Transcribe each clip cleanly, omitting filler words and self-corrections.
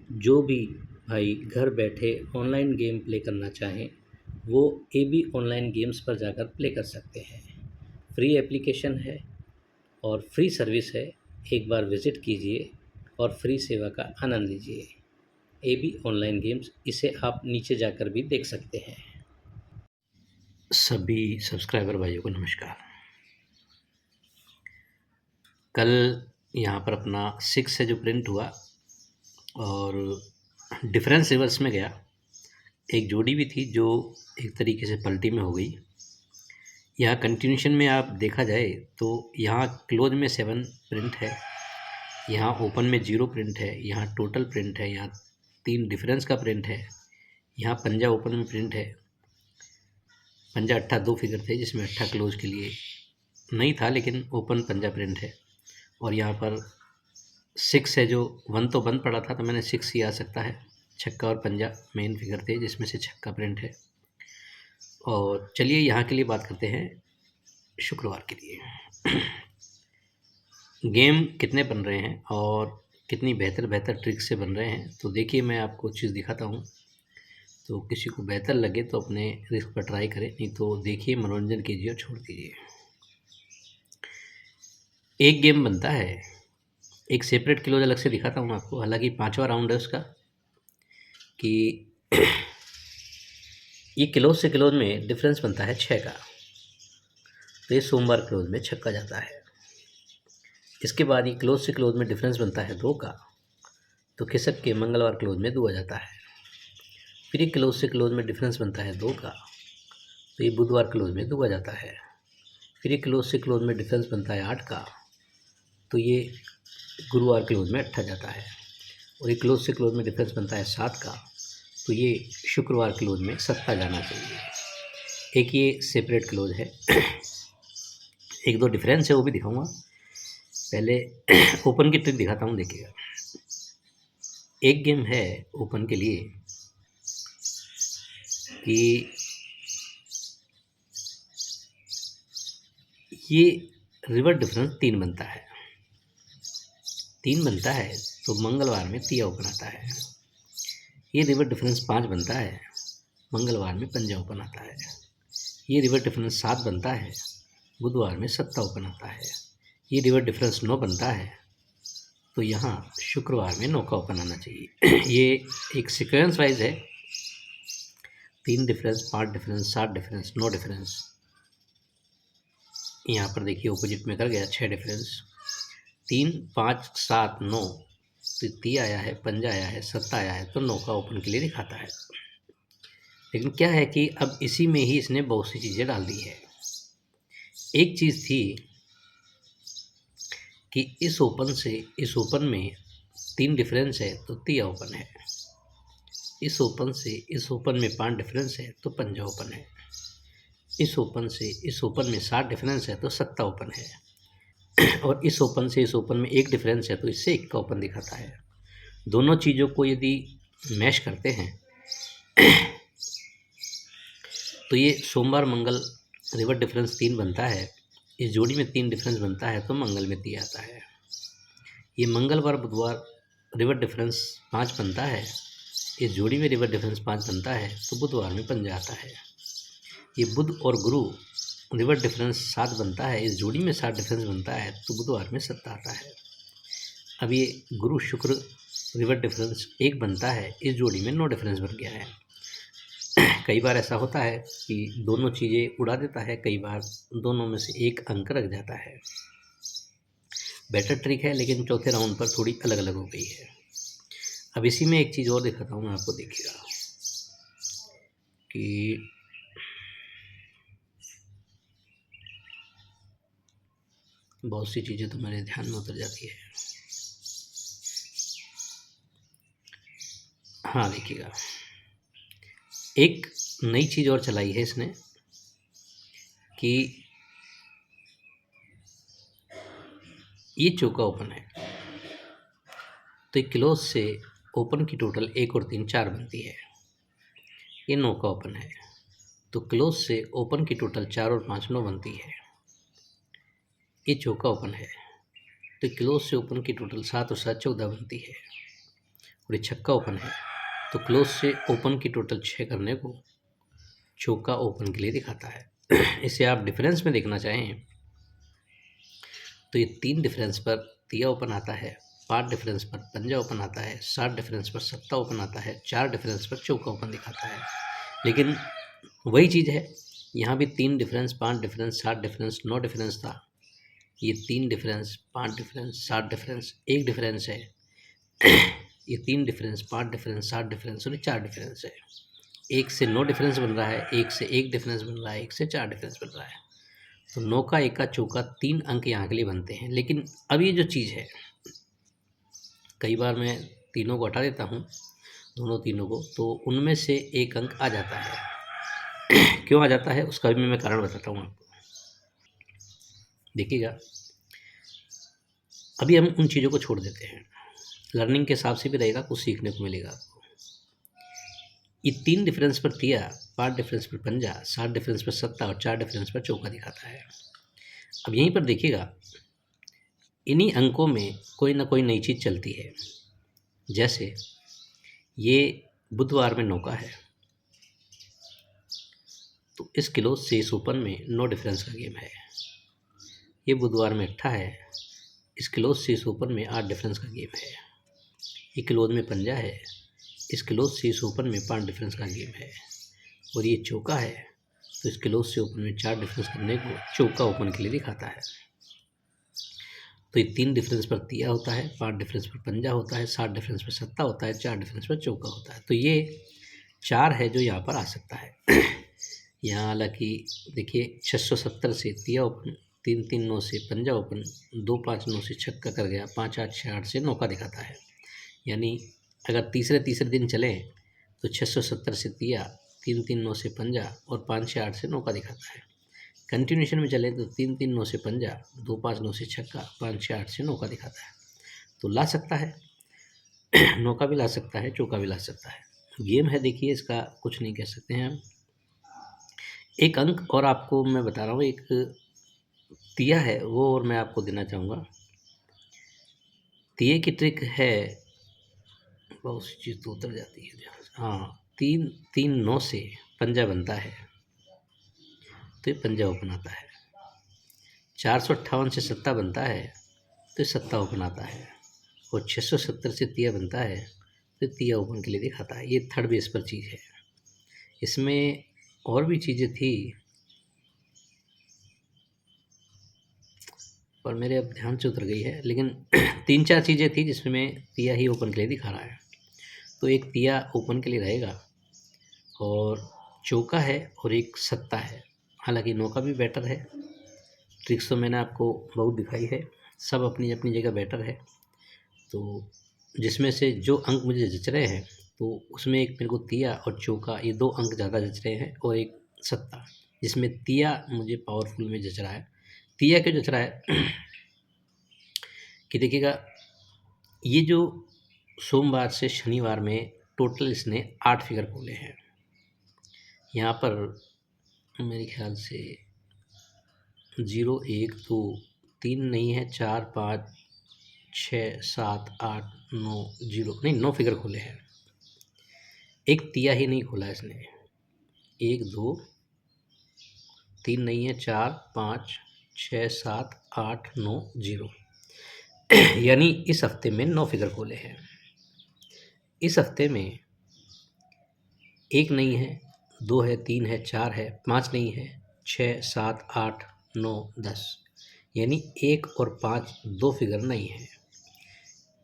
जो भी भाई घर बैठे ऑनलाइन गेम प्ले करना चाहें वो एबी ऑनलाइन गेम्स पर जाकर प्ले कर सकते हैं। फ्री एप्लीकेशन है और फ्री सर्विस है। एक बार विज़िट कीजिए और फ्री सेवा का आनंद लीजिए। एबी ऑनलाइन गेम्स, इसे आप नीचे जाकर भी देख सकते हैं। सभी सब्सक्राइबर भाइयों को नमस्कार। कल यहाँ पर अपना 6 से जो प्रिंट हुआ और डिफरेंस रिवर्स में गया। एक जोड़ी भी थी जो एक तरीके से पलटी में हो गई। यहाँ कंटिन्यूशन में आप देखा जाए तो यहाँ क्लोज में 7 प्रिंट है, यहाँ ओपन में 0 प्रिंट है, यहाँ टोटल प्रिंट है, यहाँ 3 डिफरेंस का प्रिंट है, यहाँ पंजा ओपन में प्रिंट है। पंजा अट्ठा 2 फिगर थे जिसमें अट्ठा क्लोज के लिए नहीं था लेकिन ओपन पंजा प्रिंट है। और यहाँ पर 6 है जो 1 तो बंद पड़ा था तो मैंने 6 ही आ सकता है। छक्का और पंजा मेन फिगर थे जिसमें से छक्का प्रिंट है। और चलिए यहाँ के लिए बात करते हैं शुक्रवार के लिए। गेम कितने बन रहे हैं और कितनी बेहतर ट्रिक से बन रहे हैं, तो देखिए मैं आपको चीज़ दिखाता हूँ। तो किसी को बेहतर लगे तो अपने रिस्क पर ट्राई करें, नहीं तो देखिए, मनोरंजन कीजिए और छोड़ दीजिए। एक गेम बनता है, एक सेपरेट क्लोज अलग से दिखाता हूँ आपको। हालांकि 5वां राउंड है उसका कि ये क्लोज से क्लोज में डिफरेंस बनता है 6 का, तो ये सोमवार क्लोज में छक्का जाता है। इसके बाद ये क्लोज से क्लोज में डिफरेंस बनता है 2 का, तो खिसक के मंगलवार क्लोज में 2 आ जाता है। फिर ये क्लोज से क्लोज में डिफरेंस बनता है 2 का, तो ये बुधवार क्लोज में 2 आ जाता है। फिर ये क्लोज से क्लोज में डिफरेंस बनता है 8 का, तो ये गुरुवार क्लोज में 8 आ जाता है। और ये क्लोज से क्लोज में डिफरेंस बनता है 7 का, तो ये शुक्रवार क्लोज में 7 जाना चाहिए। एक ये सेपरेट क्लोज है। एक दो डिफरेंस है वो भी दिखाऊंगा। पहले ओपन की ट्रिक दिखाता हूँ, देखिएगा। एक गेम है ओपन के लिए कि ये रिवर डिफरेंस 3 बनता है। 3 बनता है तो मंगलवार में तिया ओपन आता है। ये रिवर डिफरेंस 5 बनता है, मंगलवार में पंजा ओपन आता है। ये रिवर डिफरेंस 7 बनता है, बुधवार में सत्ता ओपन आता है। ये रिवर डिफरेंस 9 बनता है, तो यहाँ शुक्रवार में 9 का ओपन आना चाहिए। ये एक सीक्वेंस वाइज है। 3 डिफरेंस, 5 डिफरेंस, 7 डिफरेंस, 9 डिफरेंस। यहाँ पर देखिए ऑपोजिट में कर गया 6 डिफरेंस। 3, 5, 7, 9, तो तिया आया है, पंजा आया है, सत्ता आया है, तो 9 का ओपन के लिए दिखाता है। लेकिन क्या है कि अब इसी में ही इसने बहुत सी चीज़ें डाल दी है। एक चीज़ थी कि इस ओपन में 3 डिफरेंस है तो तिया ओपन है। इस ओपन से इस ओपन में 5 डिफरेंस है तो पंजा ओपन है। इस ओपन से इस ओपन में 7 डिफरेंस है तो सत्ता ओपन है। और इस ओपन से इस ओपन में 1 डिफरेंस है तो इससे 1 का ओपन दिखाता है। दोनों चीज़ों को यदि मैश करते हैं तो ये सोमवार मंगल रिवर डिफरेंस 3 बनता है। इस जोड़ी में 3 डिफरेंस बनता है तो मंगल में तिया आता है। ये मंगलवार बुधवार रिवर डिफरेंस 5 बनता है। इस जोड़ी में रिवर डिफरेंस 5 बनता है तो बुधवार में पंजा आता है। ये बुध और गुरु रिवर डिफरेंस 7 बनता है। इस जोड़ी में 7 डिफरेंस बनता है तो बुधवार में सत्ता आता है। अब ये गुरु शुक्र रिवर डिफरेंस 1 बनता है। इस जोड़ी में 9 डिफरेंस बन गया है। कई बार ऐसा होता है कि दोनों चीज़ें उड़ा देता है, कई बार दोनों में से एक अंक रख जाता है। बेटर ट्रिक है लेकिन चौथे राउंड पर थोड़ी अलग अलग हो गई है। अब इसी में एक चीज़ और दिखाता हूँ मैं आपको, देखिएगा कि बहुत सी चीज़ें तो मेरे ध्यान में उतर जाती है। हाँ, देखिएगा, एक नई चीज़ और चलाई है इसने कि ये चौका ओपन है तो एक क्लोज से ओपन की टोटल 1 और 3 4 बनती है। ये 9 का ओपन है तो क्लोज से ओपन की टोटल 4 और 5 9 बनती है। ये चौका ओपन है तो क्लोज से ओपन की टोटल 7 और 7 14 बनती है। और ये छक्का ओपन है, तो क्लोज से ओपन की टोटल 6 करने को चौका ओपन के लिए दिखाता है। इसे आप डिफरेंस में देखना चाहें तो ये 3 डिफरेंस पर तिया ओपन आता है, 5 डिफरेंस पर पंजा ओपन आता है, 7 डिफरेंस पर सत्ता ओपन आता है, 4 डिफरेंस पर चौका ओपन दिखाता है। लेकिन वही चीज़ है, यहाँ भी 3 डिफरेंस, 5 डिफरेंस, 7 डिफरेंस, 9 डिफरेंस था। ये 3 डिफरेंस, 5 डिफरेंस, 7 डिफरेंस, 1 डिफरेंस है। ये 3 डिफरेंस, 5 डिफरेंस, 7 डिफरेंस और 4 डिफरेंस है। 1 से 9 डिफरेंस बन रहा है, 1 से 1 डिफरेंस बन रहा है, 1 से 4 डिफरेंस बन रहा है। तो 9 का 1 का चौका 3 अंक यहाँ के लिए बनते हैं। लेकिन अब ये जो चीज़ है, कई बार मैं तीनों को हटा देता हूँ, दोनों तीनों को, तो उनमें से 1 अंक आ जाता है। क्यों आ जाता है उसका भी मैं कारण बताता हूँ आपको। देखिएगा, अभी हम उन चीज़ों को छोड़ देते हैं, लर्निंग के हिसाब से भी रहेगा, कुछ सीखने को मिलेगा आपको। ये 3 डिफरेंस पर तिया, 5 डिफरेंस पर पंजा, 7 डिफरेंस पर सत्ता और 4 डिफरेंस पर चौका दिखाता है। अब यहीं पर देखिएगा, इन्हीं अंकों में कोई ना कोई नई चीज़ चलती है। जैसे ये बुधवार में नौका है, तो इस किलो से इस ओपन में 9 डिफरेंस का गेम है। ये बुधवार में अट्ठा है, इस क्लोज से इस ओपन में 8 डिफरेंस का गेम है। ये क्लोज में पंजा है, इस क्लोज से इस ओपन में 5 डिफरेंस का गेम है। और ये चौका है, तो इस क्लोज से ओपन में 4 डिफरेंस करने को चौका ओपन के लिए दिखाता है। तो ये 3 डिफरेंस पर तिया होता है, 5 डिफरेंस पर पंजा होता है, 7 डिफरेंस पर सत्ता होता है, 4 डिफरेंस पर चौका होता है। तो ये 4 है जो यहाँ पर आ सकता है। यहाँ हालांकि देखिए 670 से तिया ओपन, 3-3-9 से पंजा ओपन, 2-5-9 से छक्का कर गया, 5-8-6-8 से नौका दिखाता है। यानी अगर तीसरे दिन चलें तो 670 से तिया, 3-3-9 से पंजा और 5-6-8 से नौका दिखाता है। कंटिन्यूशन में चलें तो 3-3-9 से पंजा, 2-5-9 से छक्का, 5-6-8 से नौका दिखाता है। तो ला सकता है, नौका भी ला सकता है, चौका भी ला सकता है। गेम है, देखिए इसका कुछ नहीं कह सकते हैं हम। एक अंक और आपको मैं बता रहा हूँ, एक तिया है वो और मैं आपको देना चाहूँगा। तिये की ट्रिक है, बहुत सी चीज़ तो उतर जाती है। हाँ, 3-3-9 से पंजा बनता है, तो ये पंजा ओपन आता है। 458 से सत्ता बनता है, तो ये सत्ता ओपन आता है। और 670 से तिया बनता है, तो तिया ओपन के लिए दिखाता है। ये थर्ड बेस पर चीज़ है। इसमें और भी चीज़ें थी पर मेरे अब ध्यान से उतर गई है, लेकिन 3-4 चीज़ें थी जिसमें तिया ही ओपन के लिए दिखा रहा है। तो एक तिया ओपन के लिए रहेगा और चौका है और एक सत्ता है। हालांकि नौका भी बेटर है, ट्रिक्स तो मैंने आपको बहुत दिखाई है, सब अपनी अपनी जगह बेटर है। तो जिसमें से जो अंक मुझे जच रहे हैं, तो उसमें एक मेरे को तिया और चौका, ये 2 अंक ज़्यादा जच रहे हैं, और एक सत्ता, जिसमें तिया मुझे पावरफुल में जच रहा है। तिया क्यों जच रहा है कि देखिएगा, ये जो सोमवार से शनिवार में टोटल इसने 8 फिगर खोले हैं। यहाँ पर मेरे ख्याल से 0, 1, 2, 3 नहीं है, 4, 5, 6, 7, 8, 9, 0 नहीं, 9 फिगर खोले हैं। एक तिया ही नहीं खोला इसने। 1, 2, 3 नहीं है, 4, 5, 6, 7, 8, 9, 0। यानी इस हफ्ते में 9 फिगर खोले हैं। इस हफ्ते में 1 नहीं है, 2 है, 3 है, 4 है, 5 नहीं है, 6, 7, 8, 9, 10। यानी 1 और 5 2 फिगर नहीं है।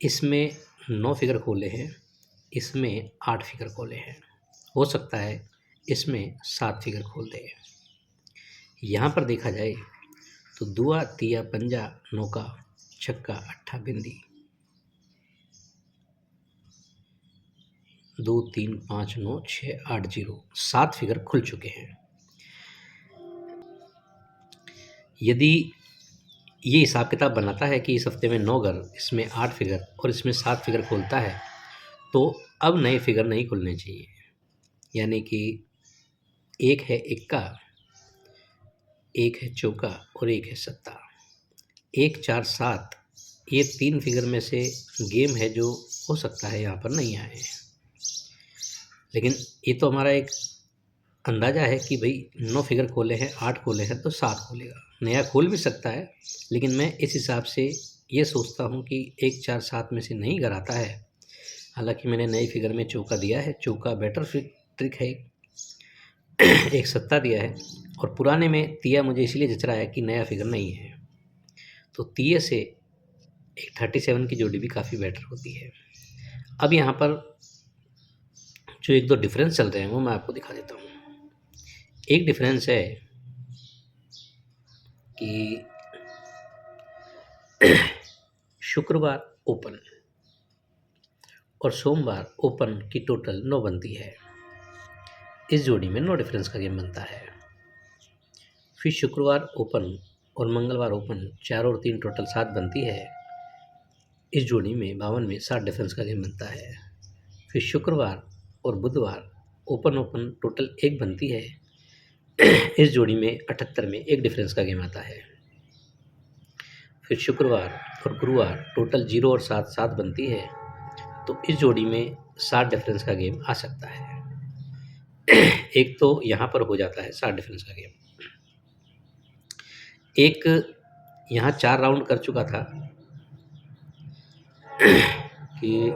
इसमें 9 फिगर खोले हैं, इसमें 8 फिगर खोले हैं। हो सकता है इसमें 7 फिगर खोल दें। यहाँ पर देखा जाए तो दुआ, तिया, पंजा, नौका, छक्का, अट्ठा, बिंदी, 2, 3, 5, 9, 6, 8, 0, 7 फिगर खुल चुके हैं। यदि ये हिसाब किताब बनाता है कि इस हफ्ते में 9 घर, इसमें 8 फिगर और इसमें 7 फिगर खोलता है, तो अब नए फिगर नहीं खुलने चाहिए। यानी कि एक है इक्का, एक है चौका और एक है सत्ता। 1, 4, 7 ये 3 फिगर में से गेम है जो हो सकता है यहाँ पर नहीं आए। लेकिन ये तो हमारा एक अंदाज़ा है कि भाई 9 फिगर खोले हैं, 8 खोले हैं तो 7 खोलेगा। नया खोल भी सकता है, लेकिन मैं इस हिसाब से ये सोचता हूँ कि 1, 4, 7 में से नहीं अगर आता है, हालाँकि मैंने नई फिगर में चौका दिया है, चौका बेटर ट्रिक है, एक सत्ता दिया है, और पुराने में तिया मुझे इसलिए जच रहा है कि नया फिगर नहीं है। तो तिये से एक 37 की जोड़ी भी काफ़ी बेटर होती है। अब यहाँ पर जो 1-2 डिफरेंस चल रहे हैं वो मैं आपको दिखा देता हूँ। एक डिफरेंस है कि शुक्रवार ओपन और सोमवार ओपन की टोटल 9 बनती है। इस जोड़ी में 9 डिफरेंस का गेम बनता है। फिर शुक्रवार ओपन और मंगलवार ओपन 4 और 3 टोटल 7 बनती है। इस जोड़ी में 52 में 7 डिफरेंस का गेम बनता है। फिर शुक्रवार और बुधवार ओपन ओपन टोटल 1 बनती है। इस जोड़ी में 78 में 1 डिफरेंस का गेम आता है। फिर शुक्रवार और गुरुवार टोटल 0 और 7 7 बनती है, तो इस जोड़ी में 7 डिफरेंस का गेम आ सकता है। एक तो यहाँ पर हो जाता है 7 डिफरेंस का गेम। एक यहाँ 4 राउंड कर चुका था कि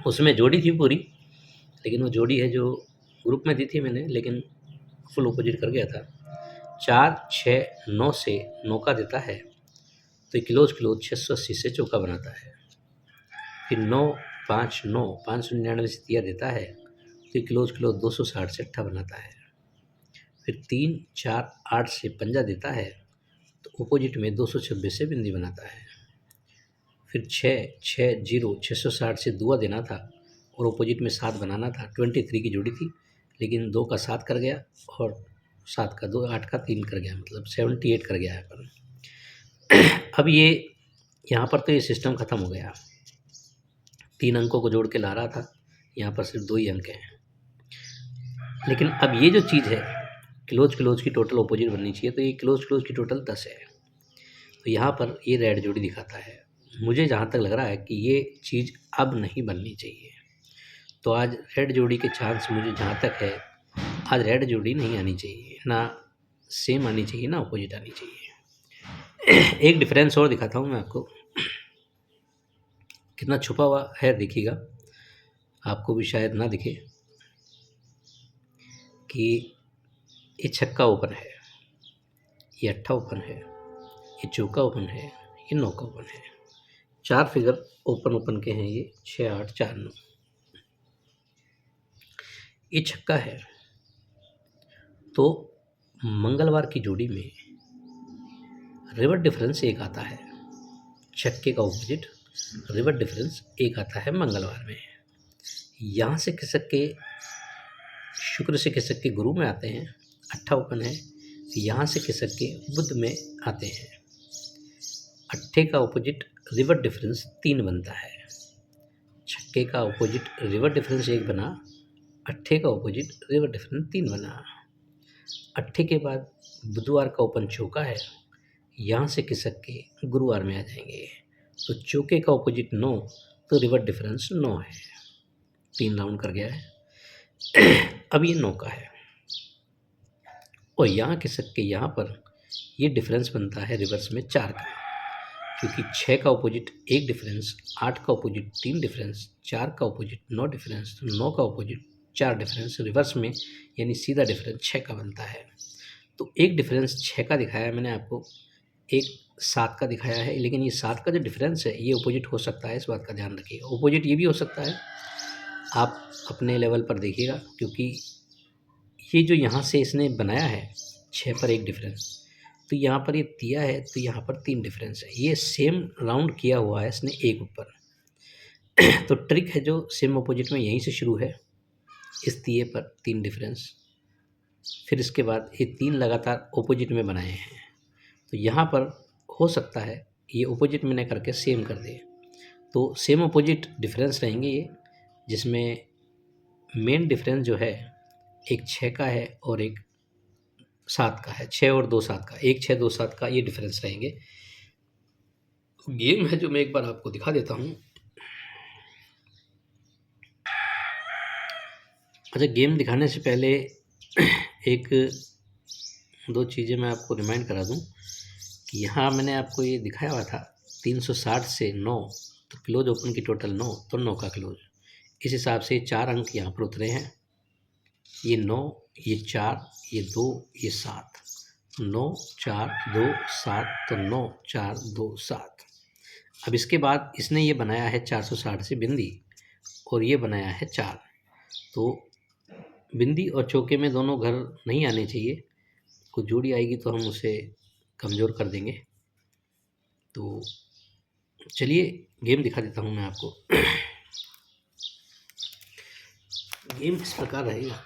उसमें जोड़ी थी पूरी, लेकिन वो जोड़ी है जो ग्रुप में दी थी मैंने, लेकिन फुल अपोजिट कर गया था। 4, 6, 9 से 9 का देता है, तो क्लोज 680 से चौका बनाता है। फिर 9, 5, 9, 599 से तिया देता है, तो क्लोज 260 से अट्ठा बनाता है। फिर 3, 4, 8 से पंजा देता है, तो अपोजिट में 226 से बिंदी बनाता है। फिर 6, 6, 0, 660 से दुआ देना था और अपोजिट में 7 बनाना था। 23 की जोड़ी थी, लेकिन 2 का 7 कर गया और 7 का 2, 8 का 3 कर गया, मतलब 78 कर गया है पर। अब ये यहाँ पर तो ये सिस्टम ख़त्म हो गया। 3 अंकों को जोड़ के ला रहा था, यहाँ पर सिर्फ 2 ही अंक हैं। लेकिन अब ये जो चीज़ है, क्लोज की टोटल अपोजिट बननी चाहिए, तो ये क्लोज की टोटल 10 है। तो यहाँ पर ये रेड जोड़ी दिखाता है। मुझे जहाँ तक लग रहा है कि ये चीज़ अब नहीं बननी चाहिए। तो आज रेड जोड़ी के चांस मुझे जहाँ तक है, आज रेड जोड़ी नहीं आनी चाहिए, ना सेम आनी चाहिए ना अपोजिट आनी चाहिए। एक डिफरेंस और दिखाता हूँ मैं आपको, कितना छुपा हुआ है देखिएगा, आपको भी शायद ना दिखे कि ये छक्का ओपन है, ये अट्ठा ओपन है, ये चौका ओपन है, ये नौका ओपन है। 4 फिगर ओपन के हैं ये, 6, 8, 4, 9। ये छक्का है, तो मंगलवार की जोड़ी में रिवर्स डिफरेंस 1 आता है। छक्के का ऑपोजिट रिवर्स डिफरेंस 1 आता है मंगलवार में। यहाँ से खिसक के शुक्र से खिसक के गुरु में आते हैं, अट्ठा ओपन है। यहाँ से खिसक के बुध में आते हैं। अट्ठे का ऑपोजिट रिवर्स डिफरेंस 3 बनता है। छक्के का ऑपोजिट रिवर्स डिफरेंस 1 बना, अट्ठे का ऑपोजिट रिवर्स डिफरेंस 3 बना। अट्ठे के बाद बुधवार का ओपन चौका है, यहाँ से खिसक के गुरुवार में आ जाएंगे, तो चौके का ऑपोजिट 9, तो रिवर्स डिफरेंस 9 है। 3 राउंड कर गया है। अब ये 9 का है और यहाँ खिसक के यहाँ पर ये डिफरेंस बनता है रिवर्स में 4 का, क्योंकि 6 का ऑपोजिट 1 डिफरेंस, 8 का ऑपोजिट 3 डिफरेंस, 4 का ऑपोजिट 9 डिफरेंस, तो 9 का ऑपोजिट 4 डिफरेंस रिवर्स में, यानी सीधा डिफरेंस 6 का बनता है। तो एक डिफरेंस 6 का दिखाया है मैंने आपको, एक 7 का दिखाया है, लेकिन ये 7 का जो डिफरेंस है ये अपोजिट हो सकता है, इस बात का ध्यान रखिए। अपोजिट ये भी हो सकता है, आप अपने लेवल पर देखिएगा, क्योंकि ये जो यहाँ से इसने बनाया है 6 पर 1 डिफरेंस, तो यहाँ पर ये तिया है, तो यहाँ पर 3 डिफरेंस है। ये सेम राउंड किया हुआ है इसने 1 ऊपर। तो ट्रिक है जो सेम अपोजिट में यहीं से शुरू है, इस तिये पर 3 डिफरेंस, फिर इसके बाद ये 3 लगातार अपोजिट में बनाए हैं। तो यहाँ पर हो सकता है ये अपोजिट में न करके सेम कर दे, तो सेम अपोजिट डिफरेंस रहेंगे ये, जिसमें मेन डिफरेंस जो है एक 6 का है और एक 7 का है। 6 और 2 7 का, 1 6 2 7 का ये डिफरेंस रहेंगे। गेम है जो मैं एक बार आपको दिखा देता हूँ। अच्छा, गेम दिखाने से पहले एक दो चीज़ें मैं आपको रिमाइंड करा दूँ कि यहाँ मैंने आपको ये दिखाया हुआ था 360 से 9, तो क्लोज ओपन की टोटल 9, तो 9 का क्लोज। इस हिसाब से 4 अंक यहाँ पर उतरे हैं, ये 9, ये 4, ये 2, ये 7, 9 4 2 7, तो 9 4 2 7। अब इसके बाद इसने ये बनाया है 460 से बिंदी, और ये बनाया है 4, तो बिंदी और चौके में दोनों घर नहीं आने चाहिए। कुछ जोड़ी आएगी तो हम उसे कमज़ोर कर देंगे। तो चलिए गेम दिखा देता हूँ मैं आपको। गेम इस प्रकार रहेगा,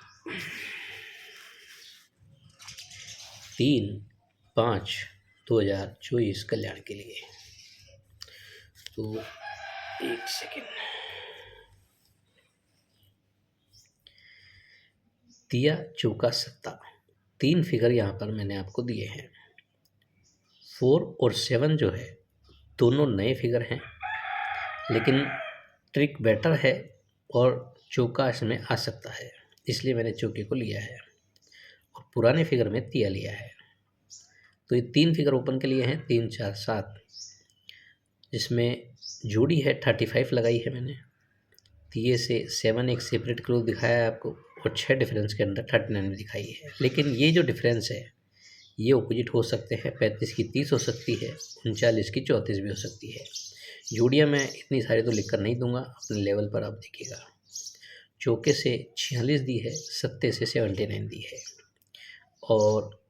3/5/2024 कल्याण के लिए। तो एक सेकेंड, दिया चौका सत्ता, 3 फिगर यहाँ पर मैंने आपको दिए हैं। 4 और 7 जो है दोनों नए फिगर हैं, लेकिन ट्रिक बेटर है और चौका इसमें आ सकता है, इसलिए मैंने चौके को लिया है और पुराने फिगर में तिया लिया है। तो ये 3 फिगर ओपन के लिए हैं, 3 4 7, जिसमें जोड़ी है 35 लगाई है मैंने। तिये से 7 एक सेपरेट क्लोज दिखाया है आपको, और 6 डिफरेंस के अंदर 39 भी दिखाई है। लेकिन ये जो डिफरेंस है ये ऑपोजिट हो सकते हैं, 35 की 30 हो सकती है, 39 की 34 भी हो सकती है। जोड़ियाँ मैं इतनी सारी तो लिख कर नहीं दूंगा, अपने लेवल पर आप देखिएगा। चौके से 46 दी है, सत्ते से 79 दी है, और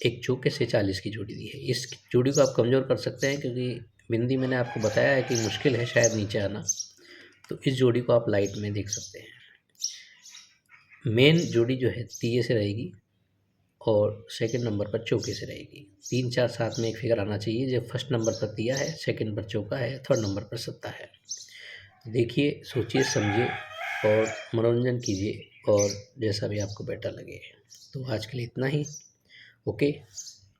एक चौके से 40 की जोड़ी दी है। इस जोड़ी को आप कमज़ोर कर सकते हैं, क्योंकि बिंदी मैंने आपको बताया है कि मुश्किल है शायद नीचे आना, तो इस जोड़ी को आप लाइट में देख सकते हैं। मेन जोड़ी जो है तिये से रहेगी और सेकंड नंबर पर चौके से रहेगी। 3 4 7 में एक फिगर आना चाहिए, जो फर्स्ट नंबर पर तिया है, सेकंड पर चौका है, थर्ड नंबर पर सत्ता है। देखिए, सोचिए, समझिए और मनोरंजन कीजिए, और जैसा भी आपको बेटर लगे। तो आज के लिए इतना ही। Okay,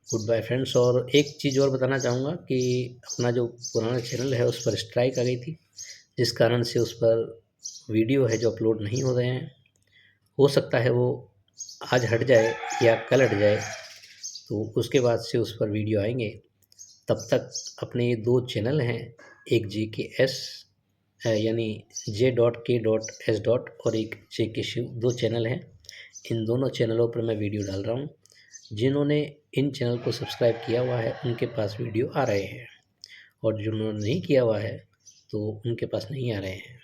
goodbye friends. और एक चीज़ और बताना चाहूँगा कि अपना जो पुराना चैनल है उस पर स्ट्राइक आ गई थी, जिस कारण से उस पर वीडियो है जो अपलोड नहीं हो रहे हैं। हो सकता है वो आज हट जाए या कल हट जाए, तो उसके बाद से उस पर वीडियो आएंगे। तब तक अपने ये 2 चैनल हैं, एक JKS यानी J.K.S. और एक JK शिव, 2 चैनल हैं। इन दोनों चैनलों पर मैं वीडियो डाल रहा हूँ। जिन्होंने इन चैनल को सब्सक्राइब किया हुआ है उनके पास वीडियो आ रहे हैं, और जिन्होंने नहीं किया हुआ है तो उनके पास नहीं आ रहे हैं।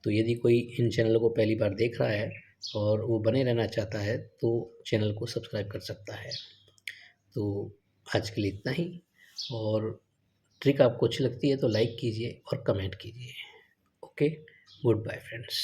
तो यदि कोई इन चैनलों को पहली बार देख रहा है और वो बने रहना चाहता है तो चैनल को सब्सक्राइब कर सकता है। तो आज के लिए इतना ही, और ट्रिक आपको अच्छी लगती है तो लाइक कीजिए और कमेंट कीजिए। Okay, goodbye friends.